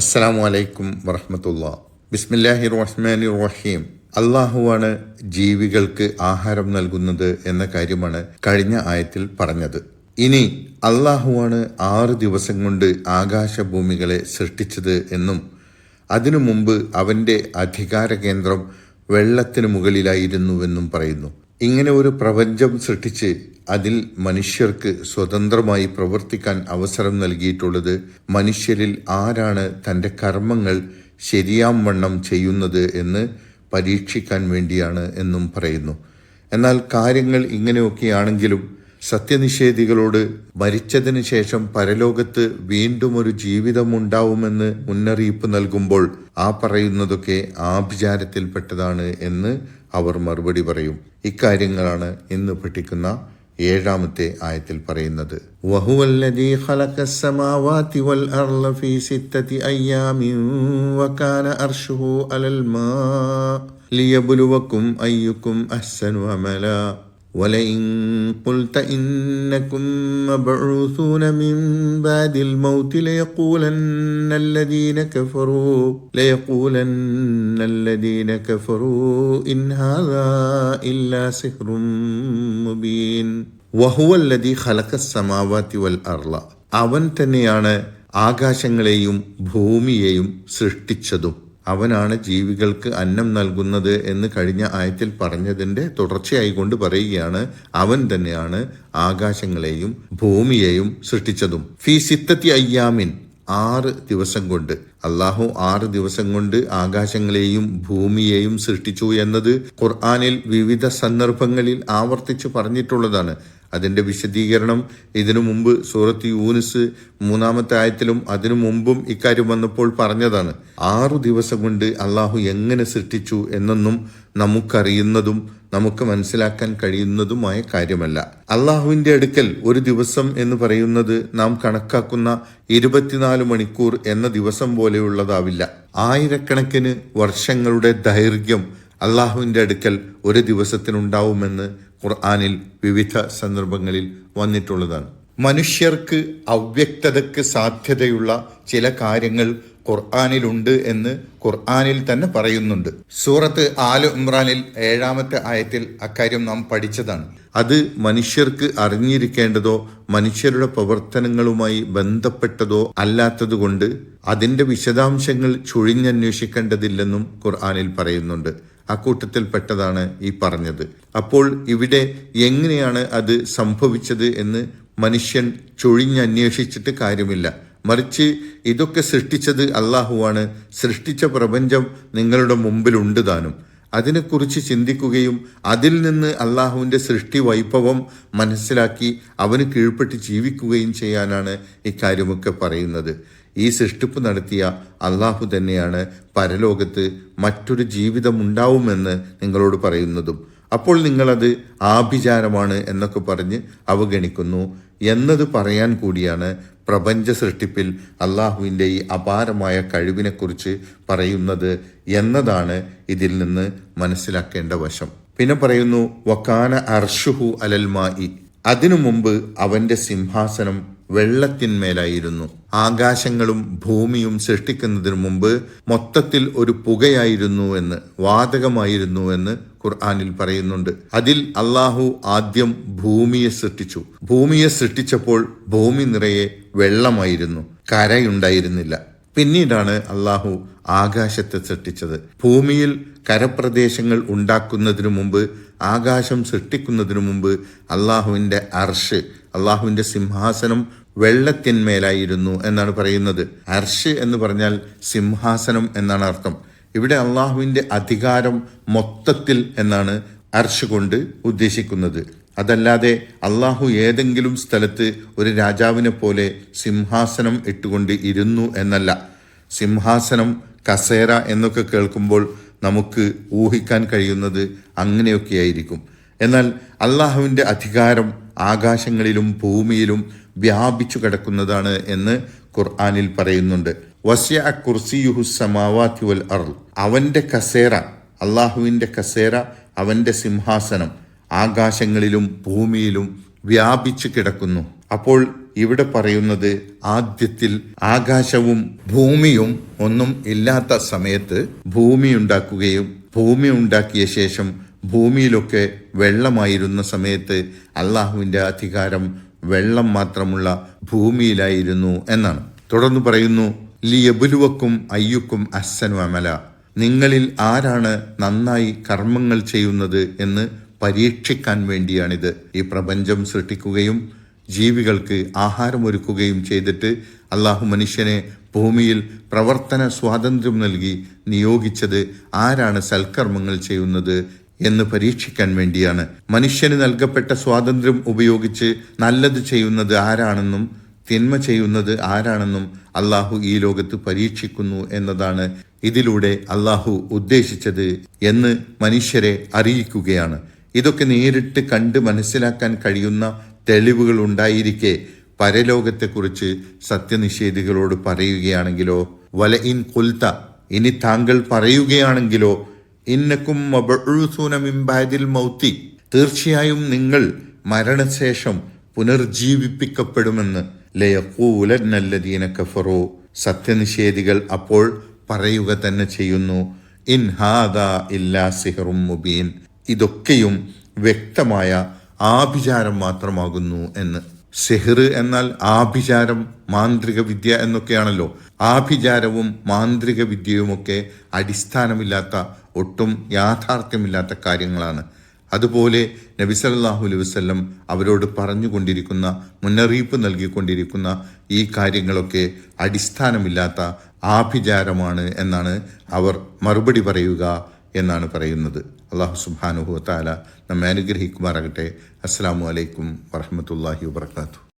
അസ്സലാമു അലൈക്കും വറഹ്മത്തുള്ളാഹി. ബിസ്മില്ലാഹിർ റഹ്മാനിർ റഹീം. അള്ളാഹുവാണ് ജീവികൾക്ക് ആഹാരം നൽകുന്നത് എന്ന കാര്യമാണ് കഴിഞ്ഞ ആയത്തിൽ പറഞ്ഞത്. ഇനി അള്ളാഹുവാണ് 6 ദിവസം കൊണ്ട് ആകാശഭൂമികളെ സൃഷ്ടിച്ചത് എന്നും അതിനു മുമ്പ് അവൻ്റെ അധികാര കേന്ദ്രം വെള്ളത്തിന് മുകളിലായിരുന്നുവെന്നും പറയുന്നു. ഇങ്ങനെ ഒരു പ്രപഞ്ചം സൃഷ്ടിച്ച് അതിൽ മനുഷ്യർക്ക് സ്വതന്ത്രമായി പ്രവർത്തിക്കാൻ അവസരം നൽകിയിട്ടുള്ളത് മനുഷ്യരിൽ ആരാണ് തൻ്റെ കർമ്മങ്ങൾ ശരിയാം വണ്ണം ചെയ്യുന്നത് എന്ന് പരീക്ഷിക്കാൻ വേണ്ടിയാണ് എന്നും പറയുന്നു. എന്നാൽ കാര്യങ്ങൾ ഇങ്ങനെയൊക്കെയാണെങ്കിലും സത്യനിഷേധികളോട് മരിച്ചതിന് ശേഷം പരലോകത്ത് വീണ്ടും ഒരു ജീവിതമുണ്ടാവുമെന്ന് മുന്നറിയിപ്പ് നൽകുമ്പോൾ ആ പറയുന്നതൊക്കെ ആഭിചാരത്തിൽപ്പെട്ടതാണ് എന്ന് അവർ മറുപടി പറയും. ഇക്കാര്യങ്ങളാണ് ഇന്ന് പഠിക്കുന്ന 7ാമത്തെ ആയത്തിൽ പറയുന്നത്. വഹുവല്ലദീ ഖലഖസ് സമാവാതി വൽ അർള ഫീ 6 അയ്യാമിൻ വകാന അർശുഹു അലൽ മാ ലിയബ്ലുവകും അയ്യുകും അഹ്സനു അമലാ വലഇൻ ഖുൽത ഇന്നകും മബ്ഊസൂന മിൻ ബാദിൽ മൗതി ലയഖൂലന്നല്ലദീന കഫറൂ ഇൻ ഹാദാ ഇല്ലാ സിഹ്റും മുബീൻ. വഹുവല്ലദീ ഖലഖസ് സമാവാതി വൽ അർള, അവൻ തന്നെയാണ് ആകാശങ്ങളെയും ഭൂമിയെയും സൃഷ്ടിച്ചതും അവനാണ് ജീവികൾക്ക് അന്നം നൽകുന്നത് എന്ന് കഴിഞ്ഞ ആയത്തിൽ പറഞ്ഞതിൻ്റെ തുടർച്ചയായി കൊണ്ട് പറയുകയാണ്. അവൻ തന്നെയാണ് ആകാശങ്ങളെയും ഭൂമിയെയും സൃഷ്ടിച്ചതും. ഫീ 6 അയ്യാമിൻ, 6 ദിവസം കൊണ്ട്. അള്ളാഹു 6 ദിവസം കൊണ്ട് ആകാശങ്ങളെയും ഭൂമിയെയും സൃഷ്ടിച്ചു എന്നത് ഖുർആനിൽ വിവിധ സന്ദർഭങ്ങളിൽ ആവർത്തിച്ച് പറഞ്ഞിട്ടുള്ളതാണ്. അതിൻ്റെ വിശദീകരണം ഇതിനു മുമ്പ് സൂറത്ത് യൂനുസ് 3ാമത്തെ ആയത്തിലും അതിനു മുമ്പും ഇക്കാര്യം വന്നപ്പോൾ പറഞ്ഞതാണ്. 6 ദിവസം കൊണ്ട് അള്ളാഹു എങ്ങനെ സൃഷ്ടിച്ചു എന്നൊന്നും നമുക്കറിയുന്നതും നമുക്ക് മനസ്സിലാക്കാൻ കഴിയുന്നതുമായ കാര്യമല്ല. അള്ളാഹുവിൻ്റെ അടുക്കൽ ഒരു ദിവസം എന്ന് പറയുന്നത് നാം കണക്കാക്കുന്ന 24 മണിക്കൂർ എന്ന ദിവസം പോലെയുള്ളതാവില്ല. ആയിരക്കണക്കിന് വർഷങ്ങളുടെ ദൈർഘ്യം അള്ളാഹുവിൻ്റെ അടുക്കൽ ഒരു ദിവസത്തിനുണ്ടാവുമെന്ന് ഖുർആനിൽ വിവിധ സന്ദർഭങ്ങളിൽ വന്നിട്ടുള്ളതാണ്. മനുഷ്യർക്ക് അവ്യക്തതയ്ക്ക് സാധ്യതയുള്ള ചില കാര്യങ്ങൾ ഖുർആനിലുണ്ട് എന്ന് ഖുർആനിൽ തന്നെ പറയുന്നുണ്ട്. സൂറത്ത് ആൽ ഇമ്രാനിൽ 7ാമത്തെ ആയത്തിൽ അക്കാര്യം നാം പഠിച്ചതാണ്. അത് മനുഷ്യർക്ക് അറിഞ്ഞിരിക്കേണ്ടതോ മനുഷ്യരുടെ പ്രവർത്തനങ്ങളുമായി ബന്ധപ്പെട്ടതോ അല്ലാത്തതുകൊണ്ട് അതിൻ്റെ വിശദാംശങ്ങൾ ചുഴിഞ്ഞന്വേഷിക്കേണ്ടതില്ലെന്നും ഖുർആനിൽ പറയുന്നുണ്ട്. അക്കൂട്ടത്തിൽപ്പെട്ടതാണ് ഈ പറഞ്ഞത്. അപ്പോൾ ഇവിടെ എങ്ങനെയാണ് അത് സംഭവിച്ചത് എന്ന് മനുഷ്യൻ ചൊഴിഞ്ഞന്വേഷിച്ചിട്ട് കാര്യമില്ല. മറിച്ച് ഇതൊക്കെ സൃഷ്ടിച്ചത് അള്ളാഹുവാണ്. സൃഷ്ടിച്ച പ്രപഞ്ചം നിങ്ങളുടെ മുമ്പിലുണ്ട് താനും. അതിനെക്കുറിച്ച് ചിന്തിക്കുകയും അതിൽ നിന്ന് അള്ളാഹുവിൻ്റെ സൃഷ്ടി വൈഭവം മനസ്സിലാക്കി അവന് കീഴ്പ്പെട്ട് ജീവിക്കുകയും ചെയ്യാനാണ് ഇക്കാര്യമൊക്കെ പറയുന്നത്. ഈ സൃഷ്ടിപ്പ് നടത്തിയ അള്ളാഹു തന്നെയാണ് പരലോകത്ത് മറ്റൊരു ജീവിതം ഉണ്ടാവുമെന്ന് നിങ്ങളോട് പറയുന്നതും. അപ്പോൾ നിങ്ങളത് ആഭിചാരമാണ് എന്നൊക്കെ പറഞ്ഞ് അവഗണിക്കുന്നു എന്നത് പറയാൻ കൂടിയാണ് പ്രപഞ്ച സൃഷ്ടിപ്പിൽ അള്ളാഹുവിൻ്റെ ഈ അപാരമായ കഴിവിനെക്കുറിച്ച് പറയുന്നത് എന്നതാണ് ഇതിൽ നിന്ന് മനസ്സിലാക്കേണ്ട വശം. പിന്നെ പറയുന്നു വകാന അർശുഹു അലൽ മായി, അതിനു മുമ്പ് അവൻ്റെ സിംഹാസനം വെള്ളത്തിന്മേലായിരുന്നു. ആകാശങ്ങളും ഭൂമിയും സൃഷ്ടിക്കുന്നതിന് മുമ്പ് മൊത്തത്തിൽ ഒരു പുകയായിരുന്നു എന്ന്, വാതകമായിരുന്നു എന്ന് ഖുർആനിൽ പറയുന്നുണ്ട്. അതിൽ അള്ളാഹു ആദ്യം ഭൂമിയെ സൃഷ്ടിച്ചു. ഭൂമിയെ സൃഷ്ടിച്ചപ്പോൾ ഭൂമി നിറയെ വെള്ളമായിരുന്നു, കരയുണ്ടായിരുന്നില്ല. പിന്നീടാണ് അള്ളാഹു ആകാശത്തെ സൃഷ്ടിച്ചത്. ഭൂമിയിൽ കരപ്രദേശങ്ങൾ ഉണ്ടാക്കുന്നതിനു മുമ്പ്, ആകാശം സൃഷ്ടിക്കുന്നതിനു മുമ്പ് അള്ളാഹുവിൻ്റെ അർഷ്, അള്ളാഹുവിൻ്റെ സിംഹാസനം വെള്ളത്തിന്മേലായിരുന്നു എന്നാണ് പറയുന്നത്. അർഷ് എന്ന് പറഞ്ഞാൽ സിംഹാസനം എന്നാണ് അർത്ഥം. ഇവിടെ അള്ളാഹുവിൻ്റെ അധികാരം മൊത്തത്തിൽ എന്നാണ് അർഷ് കൊണ്ട് ഉദ്ദേശിക്കുന്നത്. അതല്ലാതെ അള്ളാഹു ഏതെങ്കിലും സ്ഥലത്ത് ഒരു രാജാവിനെ പോലെ സിംഹാസനം ഇട്ടുകൊണ്ട് ഇരുന്നു എന്നല്ല. സിംഹാസനം, കസേര എന്നൊക്കെ കേൾക്കുമ്പോൾ നമുക്ക് ഊഹിക്കാൻ കഴിയുന്നത് അങ്ങനെയൊക്കെയായിരിക്കും. എന്നാൽ അള്ളാഹുവിൻ്റെ അധികാരം ആകാശങ്ങളിലും ഭൂമിയിലും വ്യാപിച്ചു കിടക്കുന്നതാണ് എന്ന് ഖുർആനിൽ പറയുന്നുണ്ട്. വസ്യ കുർസിയുഹു സമാവാതി വൽ അർൾ, അവൻ്റെ കസേര, അള്ളാഹുവിൻ്റെ കസേര, അവൻ്റെ സിംഹാസനം ആകാശങ്ങളിലും ഭൂമിയിലും വ്യാപിച്ചു കിടക്കുന്നു. അപ്പോൾ ഇവിടെ പറയുന്നത് ആദ്യത്തിൽ ആകാശവും ഭൂമിയും ഒന്നും ഇല്ലാത്ത സമയത്ത് ഭൂമി ഉണ്ടാക്കുകയും ഭൂമി ഉണ്ടാക്കിയ ശേഷം ഭൂമിയിലൊക്കെ വെള്ളമായിരുന്ന സമയത്ത് അള്ളാഹുവിൻ്റെ അധികാരം വെള്ളം മാത്രമുള്ള ഭൂമിയിലായിരുന്നു എന്നാണ്. തുടർന്ന് പറയുന്നു, ലിയബുലുവക്കും അയ്യുക്കും അഹ്സനു അമല, നിങ്ങളിൽ ആരാണ് നന്നായി കർമ്മങ്ങൾ ചെയ്യുന്നത് എന്ന് പരീക്ഷിക്കാൻ വേണ്ടിയാണിത്. ഈ പ്രപഞ്ചം സൃഷ്ടിക്കുകയും ജീവികൾക്ക് ആഹാരമൊരുക്കുകയും ചെയ്തിട്ട് അള്ളാഹു മനുഷ്യനെ ഭൂമിയിൽ പ്രവർത്തന സ്വാതന്ത്ര്യം നൽകി നിയോഗിച്ചത് ആരാണ് സൽക്കർമ്മങ്ങൾ ചെയ്യുന്നത് എന്ന് പരീക്ഷിക്കാൻ വേണ്ടിയാണ്. മനുഷ്യന് നൽകപ്പെട്ട സ്വാതന്ത്ര്യം ഉപയോഗിച്ച് നല്ലത് ചെയ്യുന്നത് ആരാണെന്നും തിന്മ ചെയ്യുന്നത് ആരാണെന്നും അള്ളാഹു ഈ ലോകത്ത് പരീക്ഷിക്കുന്നു എന്നതാണ് ഇതിലൂടെ അള്ളാഹു ഉദ്ദേശിച്ചത് എന്ന് മനുഷ്യരെ അറിയിക്കുകയാണ്. ഇതൊക്കെ നേരിട്ട് കണ്ട് മനസ്സിലാക്കാൻ കഴിയുന്ന തെളിവുകൾ ഉണ്ടായിരിക്കെ പരലോകത്തെക്കുറിച്ച് സത്യനിഷേധികളോട് പറയുകയാണെങ്കിലോ, വല ഇൻ കുൽത്ത, ഇനി താങ്കൾ പറയുകയാണെങ്കിലോ, ഇന്നക്കും മബഊസൂന മിൻ ബഅദിൽ മൗതി, തീർച്ചയായും നിങ്ങൾ മരണശേഷം പുനർജീവിപ്പിക്കപ്പെടുമെന്ന്, ലയഖൂലന്നല്ലദീന കഫറൂ, സത്യനിഷേധികൾ അപ്പോൾ പറയുക തന്നെ ചെയ്യുന്നു, ഇൻ ഹാദാ ഇല്ലാ സിഹ്റും മുബീൻ, ഇതൊക്കെയും വ്യക്തമായ ആഭിചാരം മാത്രമാകുന്നു എന്ന്. സിഹ്ർ എന്നാൽ ആഭിചാരം, മാന്ത്രിക വിദ്യ എന്നൊക്കെയാണല്ലോ. ആഭിചാരവും മാന്ത്രിക വിദ്യയുമൊക്കെ അടിസ്ഥാനമില്ലാത്ത, ഒട്ടും യാഥാർത്ഥ്യമില്ലാത്ത കാര്യങ്ങളാണ്. അതുപോലെ നബി സല്ലല്ലാഹു അലൈഹി വസല്ലം അവരോട് പറഞ്ഞുകൊണ്ടിരിക്കുന്ന, മുന്നറിയിപ്പ് നൽകിക്കൊണ്ടിരിക്കുന്ന ഈ കാര്യങ്ങളൊക്കെ അടിസ്ഥാനമില്ലാത്ത ആഭിചാരമാണ് എന്നാണ് അവർ മറുപടി പറയുക എന്നാണ് പറയുന്നത്. അല്ലാഹു സുബ്ഹാനഹു വ തആല നമ്മെ അനുഗ്രഹിക്കുമാറാകട്ടെ. അസ്സലാമു അലൈക്കും വറഹ്മത്തുള്ളാഹി വബറകാതുഹു.